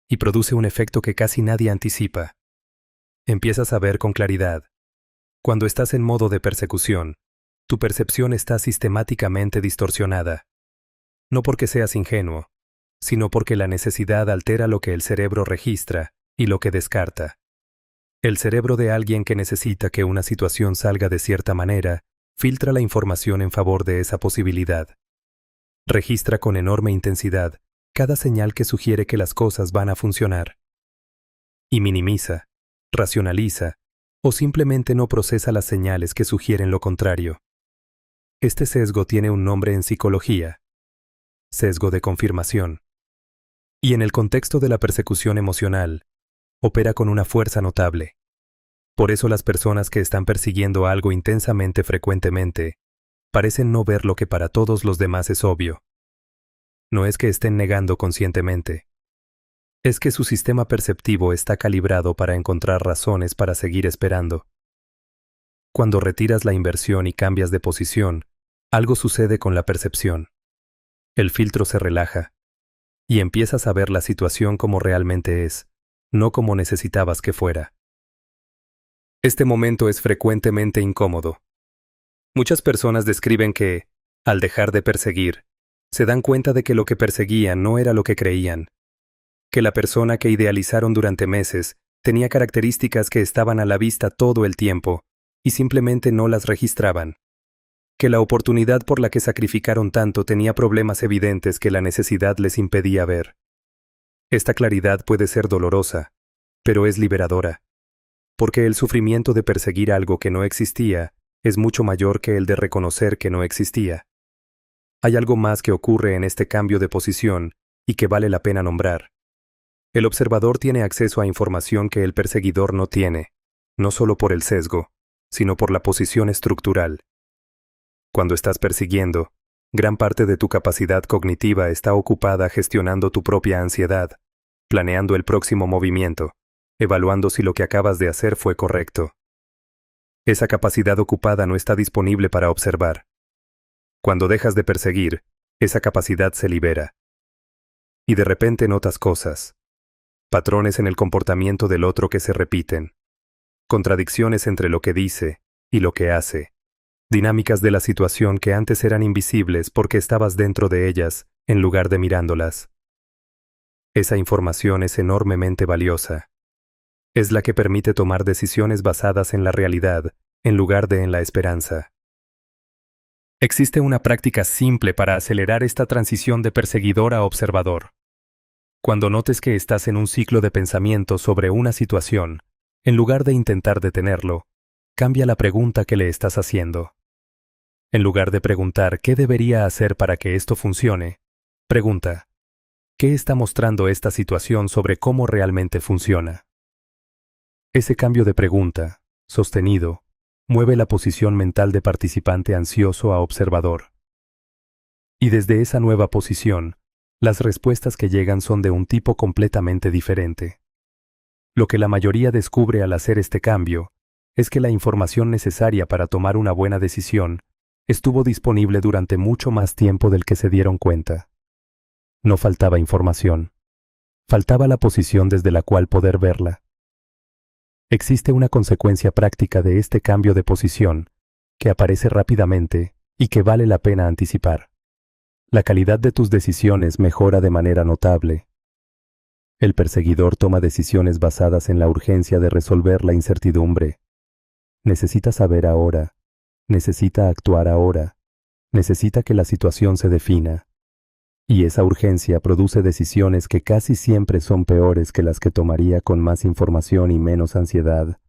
y produce un efecto que casi nadie anticipa. Empiezas a ver con claridad. Cuando estás en modo de persecución, tu percepción está sistemáticamente distorsionada. No porque seas ingenuo, sino porque la necesidad altera lo que el cerebro registra y lo que descarta. El cerebro de alguien que necesita que una situación salga de cierta manera filtra la información en favor de esa posibilidad. Registra con enorme intensidad cada señal que sugiere que las cosas van a funcionar. Y minimiza, racionaliza o simplemente no procesa las señales que sugieren lo contrario. Este sesgo tiene un nombre en psicología: sesgo de confirmación. Y en el contexto de la persecución emocional, opera con una fuerza notable. Por eso las personas que están persiguiendo algo intensamente frecuentemente parecen no ver lo que para todos los demás es obvio. No es que estén negando conscientemente. Es que su sistema perceptivo está calibrado para encontrar razones para seguir esperando. Cuando retiras la inversión y cambias de posición, algo sucede con la percepción. El filtro se relaja y empiezas a ver la situación como realmente es, no como necesitabas que fuera. Este momento es frecuentemente incómodo. Muchas personas describen que, al dejar de perseguir, se dan cuenta de que lo que perseguían no era lo que creían, que la persona que idealizaron durante meses tenía características que estaban a la vista todo el tiempo y simplemente no las registraban, que la oportunidad por la que sacrificaron tanto tenía problemas evidentes que la necesidad les impedía ver. Esta claridad puede ser dolorosa, pero es liberadora, porque el sufrimiento de perseguir algo que no existía es mucho mayor que el de reconocer que no existía. Hay algo más que ocurre en este cambio de posición y que vale la pena nombrar. El observador tiene acceso a información que el perseguidor no tiene, no solo por el sesgo, sino por la posición estructural. Cuando estás persiguiendo, gran parte de tu capacidad cognitiva está ocupada gestionando tu propia ansiedad, planeando el próximo movimiento, evaluando si lo que acabas de hacer fue correcto. Esa capacidad ocupada no está disponible para observar. Cuando dejas de perseguir, esa capacidad se libera. Y de repente notas cosas, patrones en el comportamiento del otro que se repiten, contradicciones entre lo que dice y lo que hace, dinámicas de la situación que antes eran invisibles porque estabas dentro de ellas en lugar de mirándolas. Esa información es enormemente valiosa. Es la que permite tomar decisiones basadas en la realidad en lugar de en la esperanza. Existe una práctica simple para acelerar esta transición de perseguidor a observador. Cuando notes que estás en un ciclo de pensamiento sobre una situación, en lugar de intentar detenerlo, cambia la pregunta que le estás haciendo. En lugar de preguntar ¿qué debería hacer para que esto funcione?, pregunta ¿qué está mostrando esta situación sobre cómo realmente funciona? Ese cambio de pregunta, sostenido, mueve la posición mental de participante ansioso a observador. Y desde esa nueva posición, las respuestas que llegan son de un tipo completamente diferente. Lo que la mayoría descubre al hacer este cambio es que la información necesaria para tomar una buena decisión estuvo disponible durante mucho más tiempo del que se dieron cuenta. No faltaba información. Faltaba la posición desde la cual poder verla. Existe una consecuencia práctica de este cambio de posición, que aparece rápidamente y que vale la pena anticipar. La calidad de tus decisiones mejora de manera notable. El perseguidor toma decisiones basadas en la urgencia de resolver la incertidumbre. Necesita saber ahora, necesita actuar ahora, necesita que la situación se defina. Y esa urgencia produce decisiones que casi siempre son peores que las que tomaría con más información y menos ansiedad.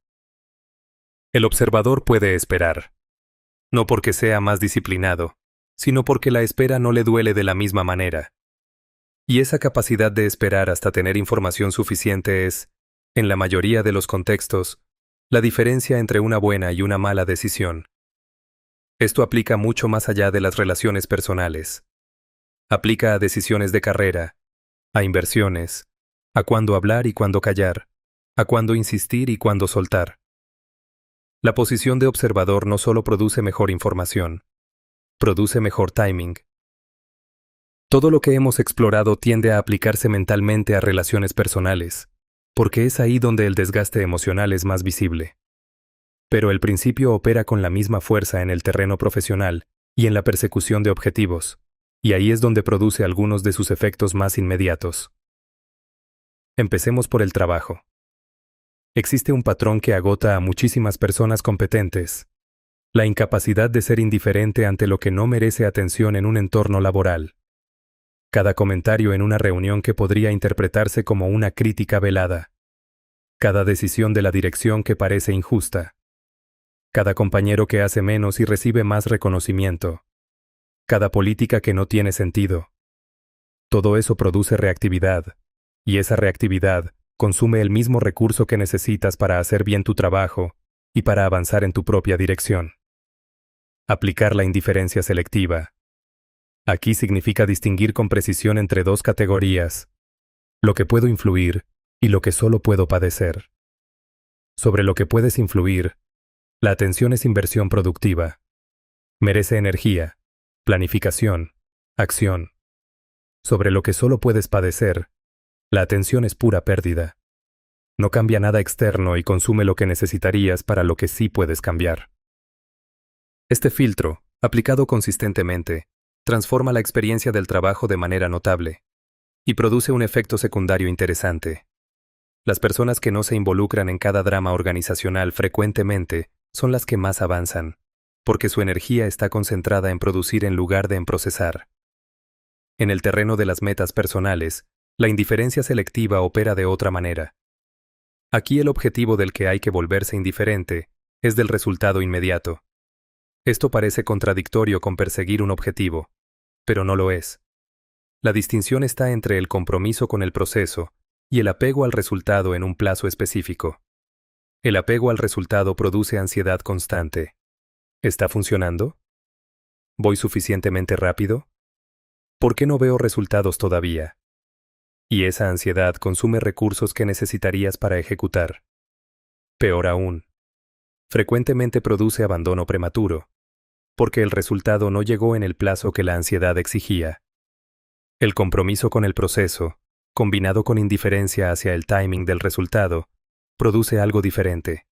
El observador puede esperar, no porque sea más disciplinado, sino porque la espera no le duele de la misma manera. Y esa capacidad de esperar hasta tener información suficiente es, en la mayoría de los contextos, la diferencia entre una buena y una mala decisión. Esto aplica mucho más allá de las relaciones personales. Aplica a decisiones de carrera, a inversiones, a cuándo hablar y cuándo callar, a cuándo insistir y cuándo soltar. La posición de observador no solo produce mejor información, produce mejor timing. Todo lo que hemos explorado tiende a aplicarse mentalmente a relaciones personales, porque es ahí donde el desgaste emocional es más visible. Pero el principio opera con la misma fuerza en el terreno profesional y en la persecución de objetivos, y ahí es donde produce algunos de sus efectos más inmediatos. Empecemos por el trabajo. Existe un patrón que agota a muchísimas personas competentes: la incapacidad de ser indiferente ante lo que no merece atención en un entorno laboral. Cada comentario en una reunión que podría interpretarse como una crítica velada. Cada decisión de la dirección que parece injusta. Cada compañero que hace menos y recibe más reconocimiento. Cada política que no tiene sentido. Todo eso produce reactividad, y esa reactividad consume el mismo recurso que necesitas para hacer bien tu trabajo y para avanzar en tu propia dirección. Aplicar la indiferencia selectiva. Aquí significa distinguir con precisión entre dos categorías: lo que puedo influir y lo que solo puedo padecer. Sobre lo que puedes influir, la atención es inversión productiva. Merece energía, planificación, acción. Sobre lo que solo puedes padecer, la atención es pura pérdida. No cambia nada externo y consume lo que necesitarías para lo que sí puedes cambiar. Este filtro, aplicado consistentemente, transforma la experiencia del trabajo de manera notable y produce un efecto secundario interesante. Las personas que no se involucran en cada drama organizacional frecuentemente son las que más avanzan, porque su energía está concentrada en producir en lugar de en procesar. En el terreno de las metas personales, la indiferencia selectiva opera de otra manera. Aquí el objetivo del que hay que volverse indiferente es del resultado inmediato. Esto parece contradictorio con perseguir un objetivo, pero no lo es. La distinción está entre el compromiso con el proceso y el apego al resultado en un plazo específico. El apego al resultado produce ansiedad constante. ¿Está funcionando? ¿Voy suficientemente rápido? ¿Por qué no veo resultados todavía? Y esa ansiedad consume recursos que necesitarías para ejecutar. Peor aún, frecuentemente produce abandono prematuro, porque el resultado no llegó en el plazo que la ansiedad exigía. El compromiso con el proceso, combinado con indiferencia hacia el timing del resultado, produce algo diferente.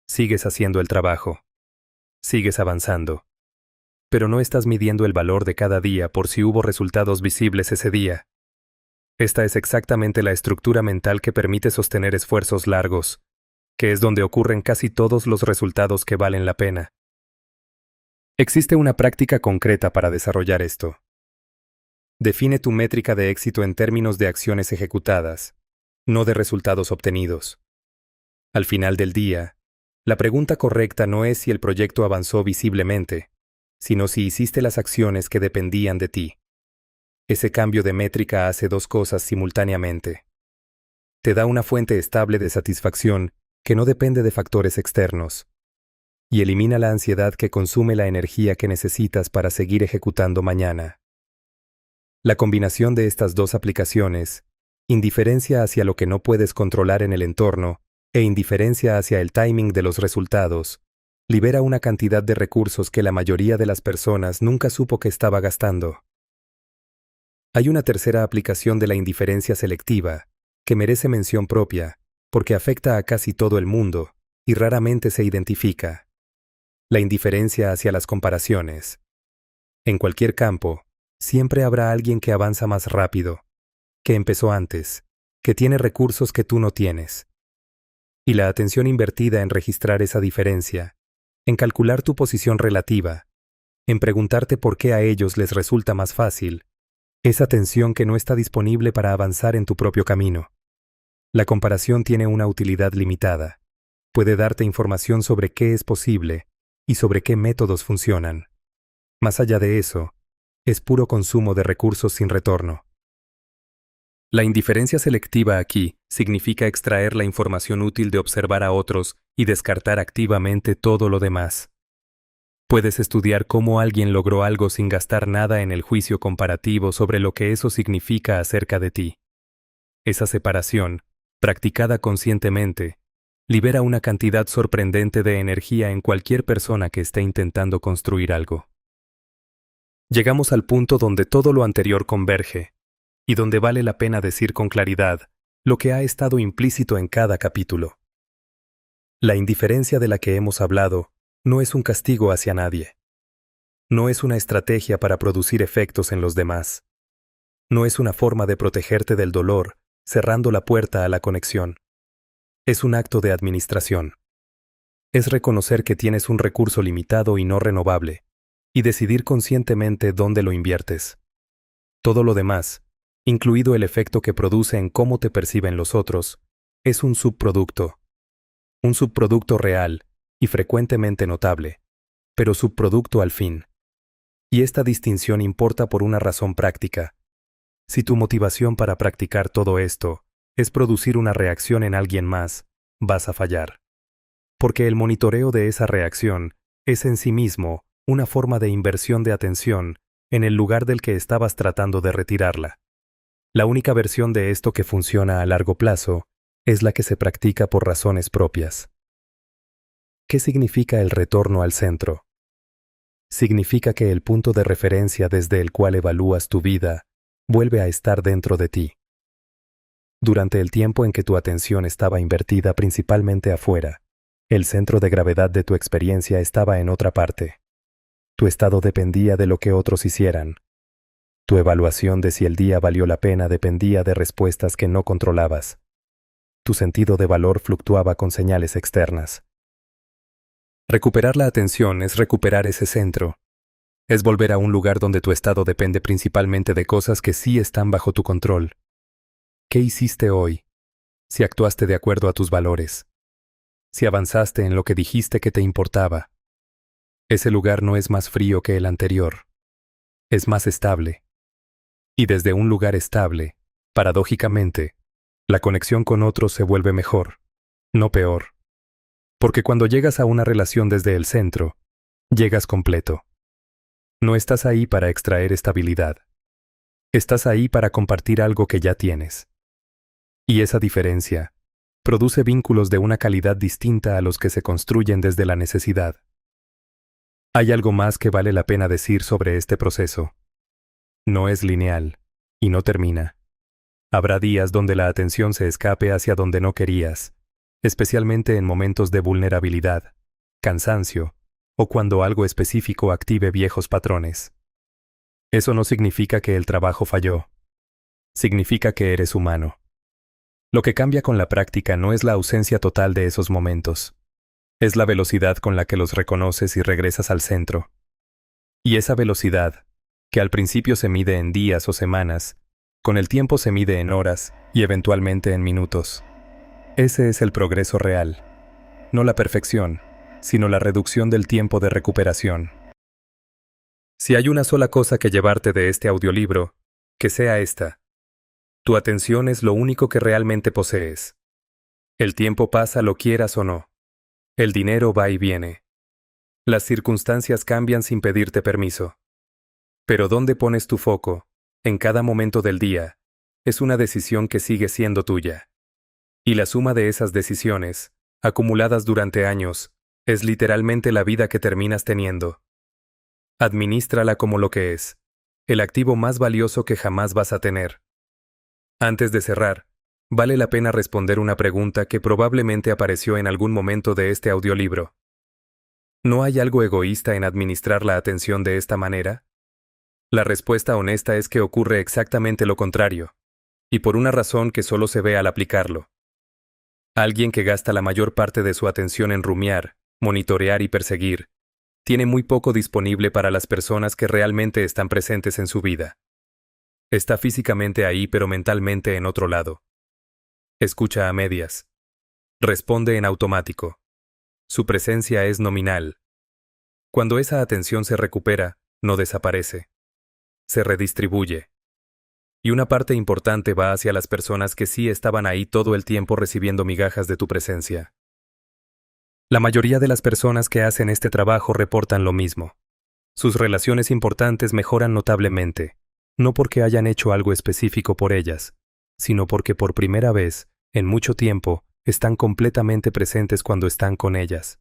Sigues haciendo el trabajo. Sigues avanzando. Pero no estás midiendo el valor de cada día por si hubo resultados visibles ese día. Esta es exactamente la estructura mental que permite sostener esfuerzos largos, que es donde ocurren casi todos los resultados que valen la pena. Existe una práctica concreta para desarrollar esto. Define tu métrica de éxito en términos de acciones ejecutadas, no de resultados obtenidos. Al final del día, la pregunta correcta no es si el proyecto avanzó visiblemente, sino si hiciste las acciones que dependían de ti. Ese cambio de métrica hace dos cosas simultáneamente. Te da una fuente estable de satisfacción que no depende de factores externos, y elimina la ansiedad que consume la energía que necesitas para seguir ejecutando mañana. La combinación de estas dos aplicaciones, indiferencia hacia lo que no puedes controlar en el entorno e indiferencia hacia el timing de los resultados, libera una cantidad de recursos que la mayoría de las personas nunca supo que estaba gastando. Hay una tercera aplicación de la indiferencia selectiva, que merece mención propia, porque afecta a casi todo el mundo, y raramente se identifica. La indiferencia hacia las comparaciones. En cualquier campo, siempre habrá alguien que avanza más rápido, que empezó antes, que tiene recursos que tú no tienes. Y la atención invertida en registrar esa diferencia, en calcular tu posición relativa, en preguntarte por qué a ellos les resulta más fácil, es atención que no está disponible para avanzar en tu propio camino. La comparación tiene una utilidad limitada. Puede darte información sobre qué es posible y sobre qué métodos funcionan. Más allá de eso, es puro consumo de recursos sin retorno. La indiferencia selectiva aquí significa extraer la información útil de observar a otros y descartar activamente todo lo demás. Puedes estudiar cómo alguien logró algo sin gastar nada en el juicio comparativo sobre lo que eso significa acerca de ti. Esa separación, practicada conscientemente, libera una cantidad sorprendente de energía en cualquier persona que esté intentando construir algo. Llegamos al punto donde todo lo anterior converge, y donde vale la pena decir con claridad lo que ha estado implícito en cada capítulo. La indiferencia de la que hemos hablado no es un castigo hacia nadie. No es una estrategia para producir efectos en los demás. No es una forma de protegerte del dolor, cerrando la puerta a la conexión. Es un acto de administración. Es reconocer que tienes un recurso limitado y no renovable, y decidir conscientemente dónde lo inviertes. Todo lo demás, incluido el efecto que produce en cómo te perciben los otros, es un subproducto. Un subproducto real y frecuentemente notable, pero subproducto al fin. Y esta distinción importa por una razón práctica. Si tu motivación para practicar todo esto es producir una reacción en alguien más, vas a fallar. Porque el monitoreo de esa reacción es en sí mismo una forma de inversión de atención en el lugar del que estabas tratando de retirarla. La única versión de esto que funciona a largo plazo es la que se practica por razones propias. ¿Qué significa el retorno al centro? Significa que el punto de referencia desde el cual evalúas tu vida vuelve a estar dentro de ti. Durante el tiempo en que tu atención estaba invertida principalmente afuera, el centro de gravedad de tu experiencia estaba en otra parte. Tu estado dependía de lo que otros hicieran. Tu evaluación de si el día valió la pena dependía de respuestas que no controlabas. Tu sentido de valor fluctuaba con señales externas. Recuperar la atención es recuperar ese centro. Es volver a un lugar donde tu estado depende principalmente de cosas que sí están bajo tu control. ¿Qué hiciste hoy? Si actuaste de acuerdo a tus valores. Si avanzaste en lo que dijiste que te importaba. Ese lugar no es más frío que el anterior. Es más estable. Y desde un lugar estable, paradójicamente, la conexión con otros se vuelve mejor, no peor. Porque cuando llegas a una relación desde el centro, llegas completo. No estás ahí para extraer estabilidad. Estás ahí para compartir algo que ya tienes. Y esa diferencia produce vínculos de una calidad distinta a los que se construyen desde la necesidad. Hay algo más que vale la pena decir sobre este proceso. No es lineal, y no termina. Habrá días donde la atención se escape hacia donde no querías, especialmente en momentos de vulnerabilidad, cansancio, o cuando algo específico active viejos patrones. Eso no significa que el trabajo falló. Significa que eres humano. Lo que cambia con la práctica no es la ausencia total de esos momentos. Es la velocidad con la que los reconoces y regresas al centro. Y esa velocidad, que al principio se mide en días o semanas, con el tiempo se mide en horas y eventualmente en minutos. Ese es el progreso real. No la perfección, sino la reducción del tiempo de recuperación. Si hay una sola cosa que llevarte de este audiolibro, que sea esta. Tu atención es lo único que realmente posees. El tiempo pasa lo quieras o no. El dinero va y viene. Las circunstancias cambian sin pedirte permiso. Pero dónde pones tu foco, en cada momento del día, es una decisión que sigue siendo tuya. Y la suma de esas decisiones, acumuladas durante años, es literalmente la vida que terminas teniendo. Adminístrala como lo que es, el activo más valioso que jamás vas a tener. Antes de cerrar, vale la pena responder una pregunta que probablemente apareció en algún momento de este audiolibro. ¿No hay algo egoísta en administrar la atención de esta manera? La respuesta honesta es que ocurre exactamente lo contrario, y por una razón que solo se ve al aplicarlo. Alguien que gasta la mayor parte de su atención en rumiar, monitorear y perseguir, tiene muy poco disponible para las personas que realmente están presentes en su vida. Está físicamente ahí pero mentalmente en otro lado. Escucha a medias. Responde en automático. Su presencia es nominal. Cuando esa atención se recupera, no desaparece. Se redistribuye. Y una parte importante va hacia las personas que sí estaban ahí todo el tiempo recibiendo migajas de tu presencia. La mayoría de las personas que hacen este trabajo reportan lo mismo. Sus relaciones importantes mejoran notablemente, no porque hayan hecho algo específico por ellas, sino porque por primera vez, en mucho tiempo, están completamente presentes cuando están con ellas.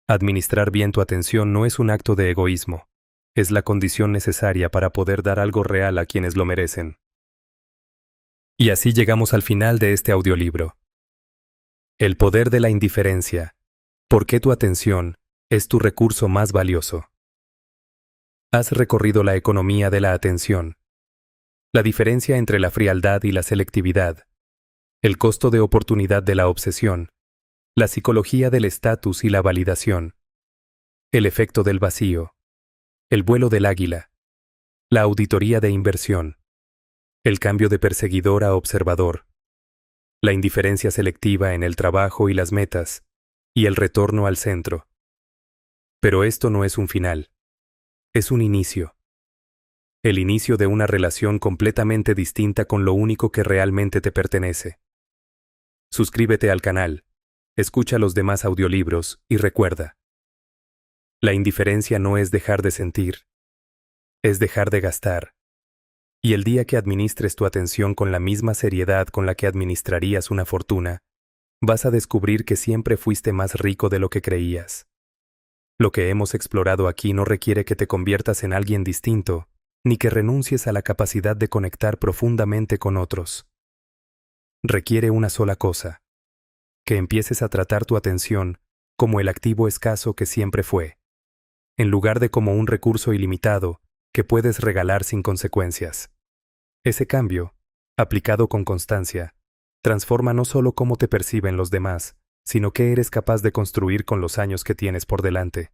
Administrar bien tu atención no es un acto de egoísmo, es la condición necesaria para poder dar algo real a quienes lo merecen. Y así llegamos al final de este audiolibro. El poder de la indiferencia. ¿Por qué tu atención es tu recurso más valioso? Has recorrido la economía de la atención, la diferencia entre la frialdad y la selectividad, el costo de oportunidad de la obsesión, la psicología del estatus y la validación, el efecto del vacío, el vuelo del águila, la auditoría de inversión, el cambio de perseguidor a observador, la indiferencia selectiva en el trabajo y las metas, y el retorno al centro. Pero esto no es un final. Es un inicio. El inicio de una relación completamente distinta con lo único que realmente te pertenece. Suscríbete al canal, escucha los demás audiolibros y recuerda. La indiferencia no es dejar de sentir, es dejar de gastar. Y el día que administres tu atención con la misma seriedad con la que administrarías una fortuna, vas a descubrir que siempre fuiste más rico de lo que creías. Lo que hemos explorado aquí no requiere que te conviertas en alguien distinto, ni que renuncies a la capacidad de conectar profundamente con otros. Requiere una sola cosa: que empieces a tratar tu atención como el activo escaso que siempre fue, en lugar de como un recurso ilimitado que puedes regalar sin consecuencias. Ese cambio, aplicado con constancia, transforma no solo cómo te perciben los demás, sino qué eres capaz de construir con los años que tienes por delante.